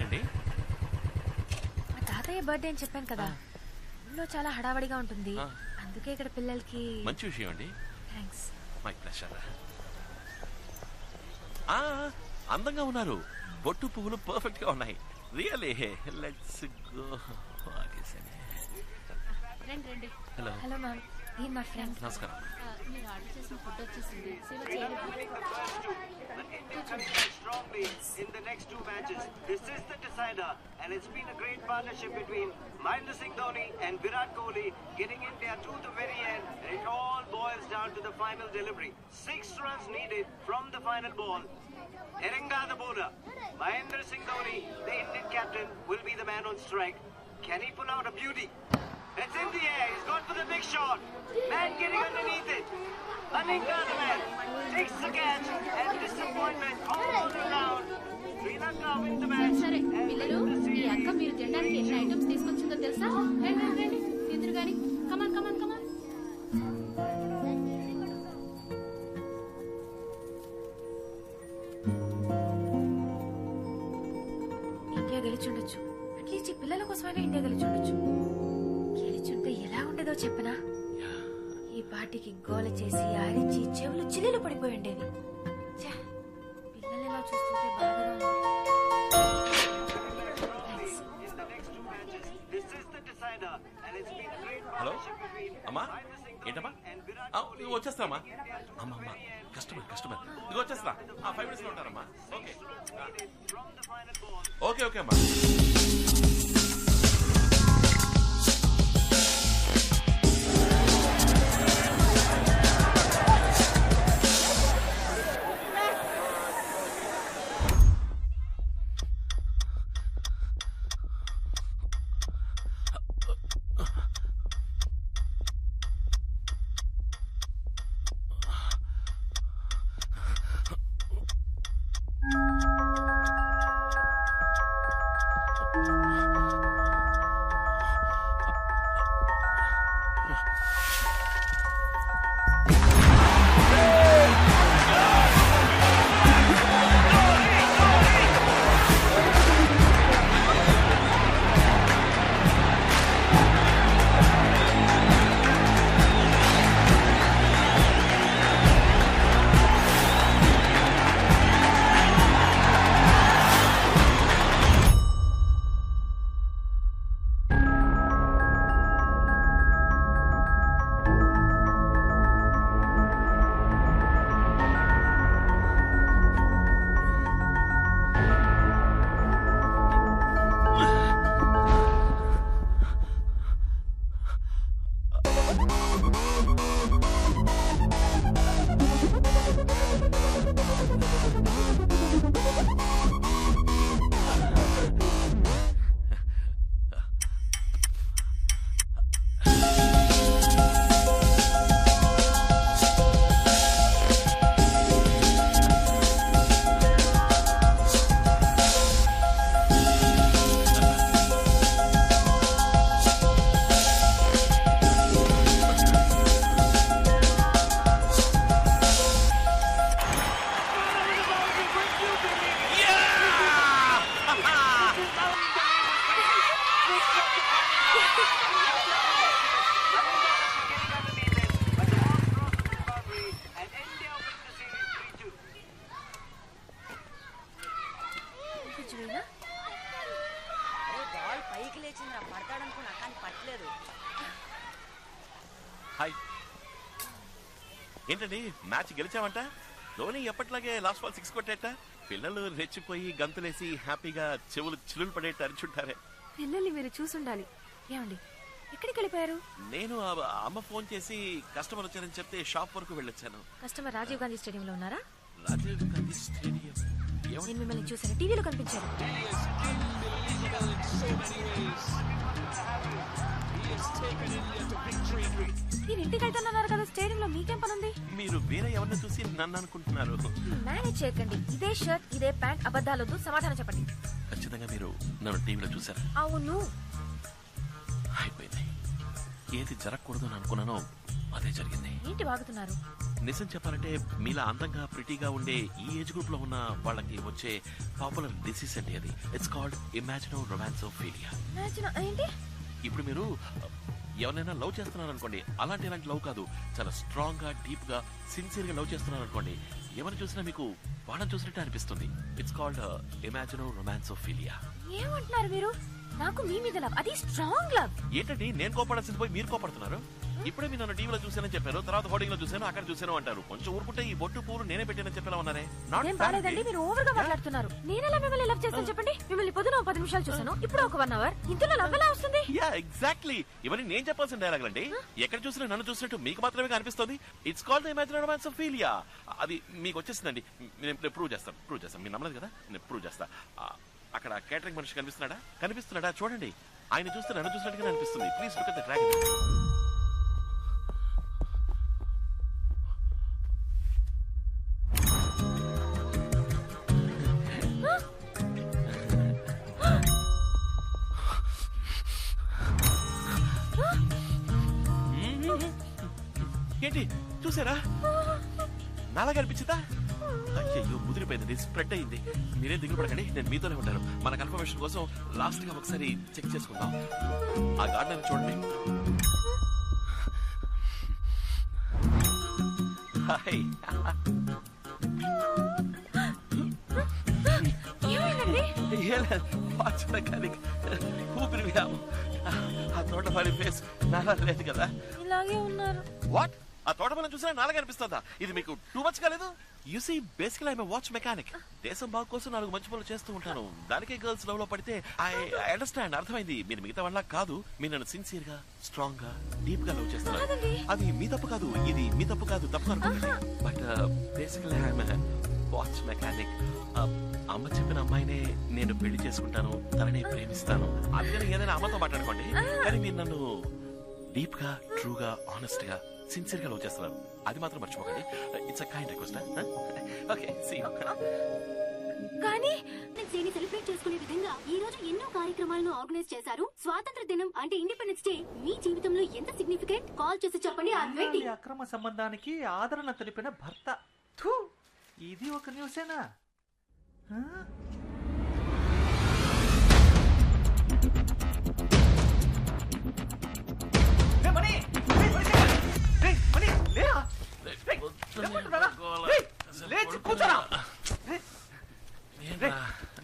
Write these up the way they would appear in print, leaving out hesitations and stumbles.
ఏంటండి? మా తాతయ్య బర్త్డే అని చెప్పాను కదా, ఊళ్ళో చాలా హడావడిగా ఉంటుంది, అందుకే ఇక్కడ పిల్లలకి. మంచి విషయం అండి. థ్యాంక్స్. My pleasure. అందంగా ఉన్నారు, బొట్టు పువ్వులు పర్ఫెక్ట్ గా ఉన్నాయి. Really let's go. Hello hello ma'am, ఈయన మా ఫ్రెండ్. నమస్కారం. మీరు ఆర్డర్ చేసిన ఫుడ్ వచ్చేసింది. సేవ చేయాలి. Strongly in the next two matches. This is the decider, and it's been a great partnership between Mahendra Singh Dhoni and Virat Kohli, getting India to the very end. And it all boils down to the final delivery. 6 runs needed from the final ball. Eranga the bowler, Mahendra Singh Dhoni, the Indian captain, will be the man on strike. Can he pull out a beauty? It's in the air. He's gone for the big shot. Man getting underneath it. Aninga the man takes the catch, and disappointment all around. Sri Lanka win the match. సరే పిల్లలు, మీ అక్క మీరు తినడానికి ఎన్ని items తీసుకొచ్చిందో తెలుసా? రండి రండి రండి, తిందురు గాని. కమాన్ కమాన్ కమాన్. ఇండియా గెలిచుండొచ్చు, అట్లీస్ట్ ఈ పిల్లల కోసమైనా ఇండియా గెలిచుండొచ్చు. గెలిచుంటే ఎలా ఉండేదో చెప్పనా? ఈ పార్టీకి గోల చేసి ఆరించి చెవులు చిల్లులు పడిపోయి ఉండేవి. పిల్లలు ఎలా చూస్తుంటే బాధగా ఉంది. హలో అమ్మా, ఏంటమ్మా? వచ్చేస్తామా? అమ్మా అమ్మా, కస్టమర్ ఇది వచ్చేస్తా. 5 minutes లో ఉంటారమ్మా. ఓకే ఓకే ఓకే అమ్మా. హాయ్. ఏంటండి మ్యాచ్ గెలిచామంట? ధోని ఎప్పట్లాగే లాస్ట్ బాల్ 6 కొట్టేట. పిల్లలు రెచ్చిపోయి గంతులేసి హ్యాపీగా చెవులు చిల్లులు పడేట అరిచుంటారే. పిల్లల్ని మీరు చూసుండాలి. ఏమండి ఎక్కడికి వెళ్ళిపోయారు? నేను అమ్మ ఫోన్ చేసి కస్టమర్ వచ్చారని చెప్తే షాప్ వరకు వెళ్ళొచ్చాను. కస్టమర్ రాజీవ్ గాంధీ స్టేడియం లో ఉన్నారా? రాజీవ్ గాంధీ స్టేడియం? నేను మిమ్మల్ని చూసాను, టీవీలో కనిపించారు. మీరు ఇంటికి వెళ్తున్నారు కదా, స్టేడియం లో మీకేం పని ఉంది? మీరు వేరే ఎవరిని చూసి నన్ను అనుకుంటున్నారు. మేనేజ్ చేయకండి. ఇదే షర్ట్, ఇదే ప్యాంట్, అబద్ధాలొద్దు, సమాధానం చెప్పండి. ఖచ్చితంగా మీరు నన్ను టీవీలో చూసారా? అవును. అయిపోయింది. ఏది జరగకూడదు అని అనుకున్నానో అదే జరిగింది. ఏంటి వాగుతున్నారు? నిజం చెప్పాలంటే మీలా అందంగా ప్రిటీగా ఉండే ఈ ఏజ్ గ్రూప్ లో ఉన్న వాళ్ళకి వచ్చే పాపులర్ డిసీజ్ అండి అది. It's called imagino romansophilia. ఏంటి? ఇప్పుడు మీరు ఎవరైనా లవ్ చేస్తున్నారు అనుకోండి, అలాంటి లవ్ కాదు, చాలా స్ట్రాంగ్ గా డీప్ గా సిన్సియర్ గా లవ్ చేస్తున్నారు అనుకోండి, ఎవరిని చూసినా మీకు వాళ్ళని చూసినట్టే అనిపిస్తుంది. It's called imagino romansophilia. ఏమంటున్నారు మీరు? నాకు మీ మీద లవ్, అది స్ట్రాంగ్ లవ్. ఏంటండి నేను కోపడాల్సింది పోయి మీరు కోపడుతున్నారు? ఇప్పుడే మీరు నన్ను టీవీలో చూసానని చెప్పారు, తర్వాత హోర్డింగ్ లో చూసాను, అక్కడ చూసాను అంటారు. కొంచెం ఊరుకుంటే ఈ బొట్టు పూలు నేనే పెట్టానని చెప్పేలా ఉన్నారే. ఏం బాలేదండి, మీరు ఓవర్ గా మాట్లాడుతున్నారు. నేనెలా మిమ్మల్ని లవ్ చేస్తాను చెప్పండి? మిమ్మల్ని పొద్దున 10 నిమిషాలు చూసాను, ఇప్పుడు ఒక 1 అవర్. ఇంతలో లవ్ ఎలా వస్తుంది? యా ఎగ్జాక్ట్లీ, ఇవన్నీ నేను చెప్పాల్సిన డైలాగ్ అండి. ఎక్కడ చూసినా నన్ను చూసినట్టు మీకు మాత్రమే కనిపిస్తుంది. It's called the imaginary romansophilia. అది మీకు వచ్చేసిందండి. నేను ప్రూవ్ చేస్తాను. మీరు నమ్మలేదు కదా, నేను ప్రూవ్ చేస్తా. అక్కడ కేటరింగ్ మనిషి కనిపిస్తున్నాడా చూడండి. ఆయన చూస్తే నన్ను చూసినట్టుగా అనిపిస్తుంది. Please look at the dragon. ఏంటి చూసారా? నాలాగా అనిపించిందా? అయ్యో ముదిరిపోయింది, స్ప్రెడ్ అయింది. మీరే దిగులు పడకండి, నేను మీతోనే ఉంటాను. మన కన్ఫర్మేషన్ కోసం లాస్ట్ గా ఒకసారి చెక్ చేసుకుందాం. ఆ గార్డెన్ చూడండి. హాయ్. వాచ్ మెకానిక్ ఊపిరి వ్యాము. ఆ తోటమాలి ఫేస్ నాలా లేదు కదా. ఇలాగే ఉన్నారు. వాట్? ఆ తోటమాలని చూసినా నాలుగు అనిపిస్తుందా? ఇది మీకు టూ మచ్ కాలేదు? You see basically I'm watch mechanic. దేశం బాగు కోసం 4 మంచి పనులు చేస్తూ ఉంటాను. దానికే గర్ల్స్ లవ్ లో పడితే ఐ అండర్స్టాండ్, అర్థమైంది. మీరు మిగతా వాళ్ళ కాదు, మీరు నన్ను సిన్సియర్ గా స్ట్రాంగ్ గా డీప్ గా లవ్ చేస్తున్నారు. అది మీ తప్పు కాదు, ఇది మీ తప్పు కాదు, తప్పు అనుకోండి. But basically I'm watch mechanic. అమ్మ చెప్పిన అమ్మాయినే నేను పెళ్లి చేసుకుంటాను, తననే ప్రేమిస్తాను. అందుకని ఏదైనా అమ్మతో మాట్లాడుకోండి. కానీ మీరు నన్ను డీప్ గా ట్రూ గా ఆనెస్ట్ గా సిన్సియర్ గా లవ్ చేస్తున్నారు. అది మాత్రం మర్చిపోకండి. It's a kind request. Okay see you. కానీ డేని సెలబ్రేట్ చేసుకునే విధంగా ఈ రోజు ఎన్నో కార్యక్రమాలను ఆర్గనైజ్ చేశారు. స్వాతంత్ర దినం అంటే ఇండిపెండెన్స్ డే మీ జీవితంలో ఎంత సిగ్నిఫికెంట్? కాల్ చేసి చెప్పండి. ఈ అక్రమ సంబంధానికి ఆదరణ తెలిపిన భర్త. ఇది ఒక న్యూసేనా?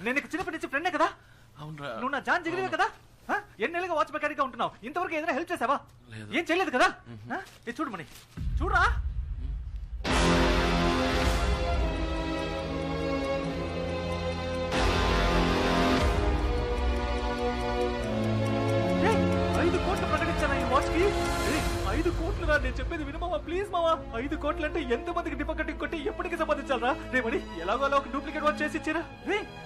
నేను చిన్నప్పటి నుంచి ఫ్రెండే కదా. నువ్వు నా జాన్ జిగిరివే కదా. ఎన్నేళ్ళుగా వాచ్ మెకానిక్ గా ఉంటున్నావు, ఇంతవరకు ఏదైనా హెల్ప్ చేసావా? ఏం చేయలేదు కదా. చూడు మణి, చూడరా. వాచ్ కి 5 కోట్లు రా. నేను చెప్పేది వినమావా ప్లీజ్ మావా. 5 కోట్లు అంటే ఎంత మందికి డిపాజిట్ కొట్టి ఎప్పటికి సంపాదించాలరా? రేమని ఎలాగో అలా ఒక డూప్లికేట్ వాచ్ చేసి ఇచ్చారా?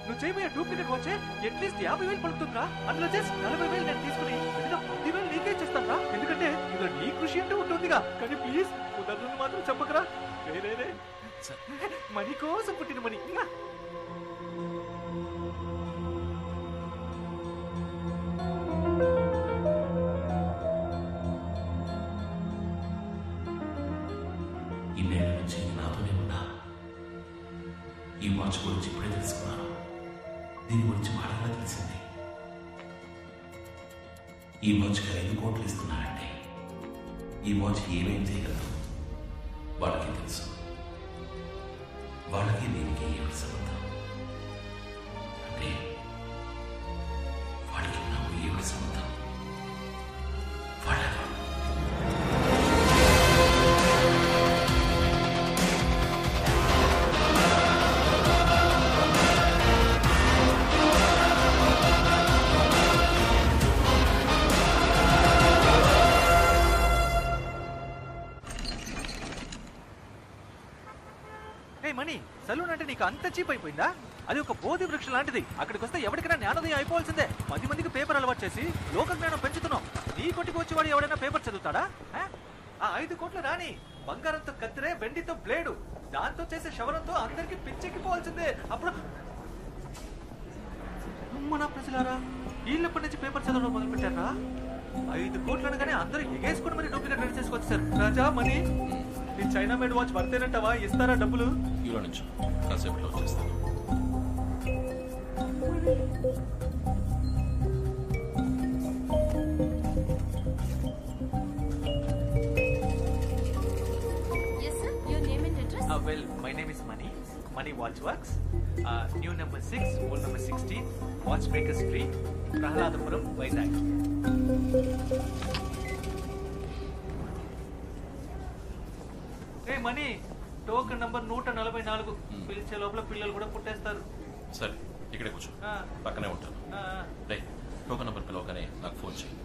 నువ్వు చేయబోయే డూప్లికేట్ వాచ్ అట్లీస్ట్ 50,000 పడుతుందిరా. అందులో చేసి 40,000 నేను తీసుకుని 10,000 నీకే చేస్తాను రా. ఎందుకంటే ఇందులో నీ కృషి అంటూ ఉంటుందిగా. కానీ ప్లీజ్ కుదరదు మాత్రం చెప్పకరా. రే మనీ కోసం పుట్టిన మనీ. ఇన్నేళ్ళ నుంచి నాతోనే ఉన్నా. ఈ వాచ్ గురించి ఇప్పుడే తెలుసుకున్నాను. దీని గురించి మాట్లాడాలి తెలిసింది. ఈ వాచ్కి 5 కోట్లు ఇస్తున్నారంటే ఈ వాచ్ ఏమేం చేయగలదు వాళ్ళకి తెలుసు. వాళ్ళకి దీనికి ఏమి సంబంధం? అంటే వాడికి నాకు ఏమి సంబంధం? వాళ్ళెవరు? మణి, సలూన్ అంటే నీకు అంత చీప్ అయిపోయిందా? అది ఒక బోధి వృక్షం లాంటిది. అక్కడికి వస్తే ఎవరికైనా జ్ఞానోదయం అయిపోవాల్సిందే. 10 మందికి పేపర్ అలవాటు చేసి లోక జ్ఞానం పెంచుతున్నావు. నీ కొట్టుకు వచ్చేవాడు ఎవడైనా పేపర్ చదువుతాడా? ఆ 5 కోట్లు రాని బంగారంతో కత్తిరే, వెండితో బ్లేడు, దాంతో చేసే శవరంతో అందరికి పిచ్చెక్కిపోవాల్సిందే. అప్పుడు మన ప్రజలారా వీళ్ళప్పటి నుంచి పేపర్ చదవడం మొదలు పెట్టారా? 5 కోట్లు అనగానే అందరూ ఎగేసుకుని మరి డూప్లికేట్ రెడీ చేసుకొచ్చారు. రాజా మనీ నీ చైనా మేడ్ వాచ్ వర్తేనంటావా? ఇస్తారా డబ్బులు? ఈలో నుంచి కాసేపట్లో వచ్చేస్తాను. Yes, sir. Your name and address? Well my name is money. Money watch works. New number 6, old number 16, watch maker street, Prahladapuram, Vizag. Money token number 144. పిలిచే లోపల పిల్లలు కూడా పుట్టేస్తారు. సరే ఇక్కడే కూర్చో, పక్కనే ఉంటాను. రే టోకెన్ నంబర్ పిలవగానే నాకు ఫోన్ చేయి.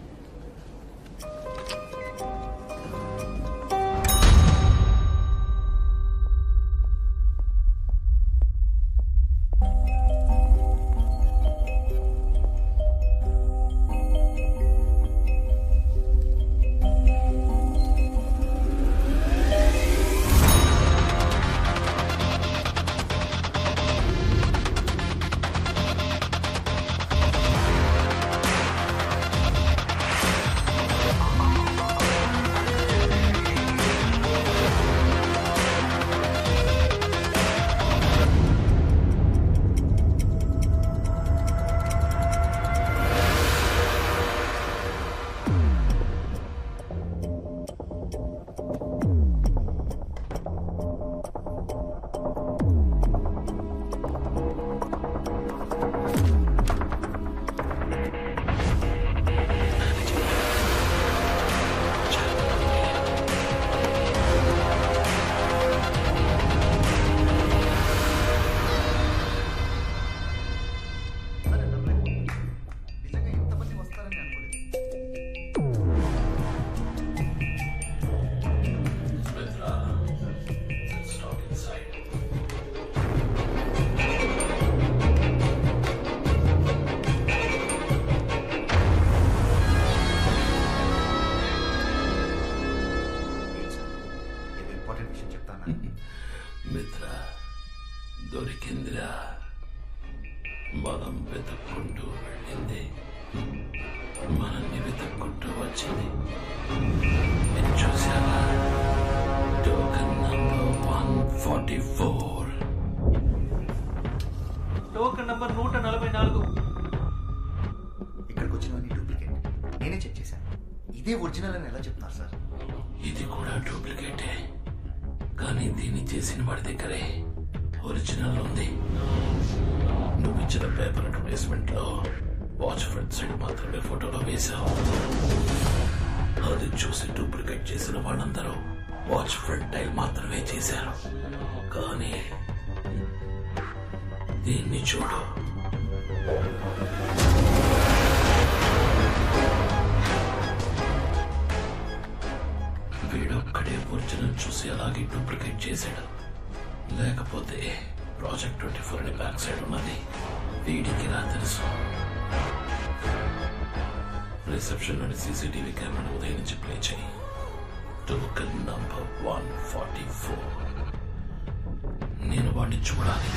మిత్ర దొరికిందిరా. మనం వెతుక్కుంటూ వెళ్ళింది మనల్ని వెతుక్కుంటూ వచ్చింది. మీరు చూసారా? Token number 144. Token number 144. ఇక్కడికి వచ్చినవన్నీ డూప్లికేట్. నేనే చెక్ చేశాను. ఇదే ఒరిజినల్ అని ఎలా చెప్తున్నారు సార్? ఇది కూడా డూప్లికేటే, కానీ దీన్ని చేసిన వాడి దగ్గరే ఒరిజినల్ ఉంది. నువ్వు ఇచ్చిన పేపర్ అడ్వర్టైజ్మెంట్ లో వాచ్ ఫ్రంట్ సైడ్ మాత్రమే ఫోటోలో వేశావు. అది చూసి డూప్లికేట్ చేసిన వాళ్ళందరూ వాచ్ ఫ్రంట్ టైల్ మాత్రమే చేశారు. కానీ దీన్ని చూడు, వీడొక్కడే ఒరిజినల్ చూసి అలాగే డూప్లికేట్ చేశాడు. లేకపోతే ప్రాజెక్ట్ 24 అనే బ్యాక్ సైడ్ ఉన్నది వీడికి రా తెలుసు. రిసెప్షన్ లోని సీసీటీవీ కెమెరా ఉదయం నుంచి ప్లే చేయి. Token number 144. నేను వాడిని చూడాలి.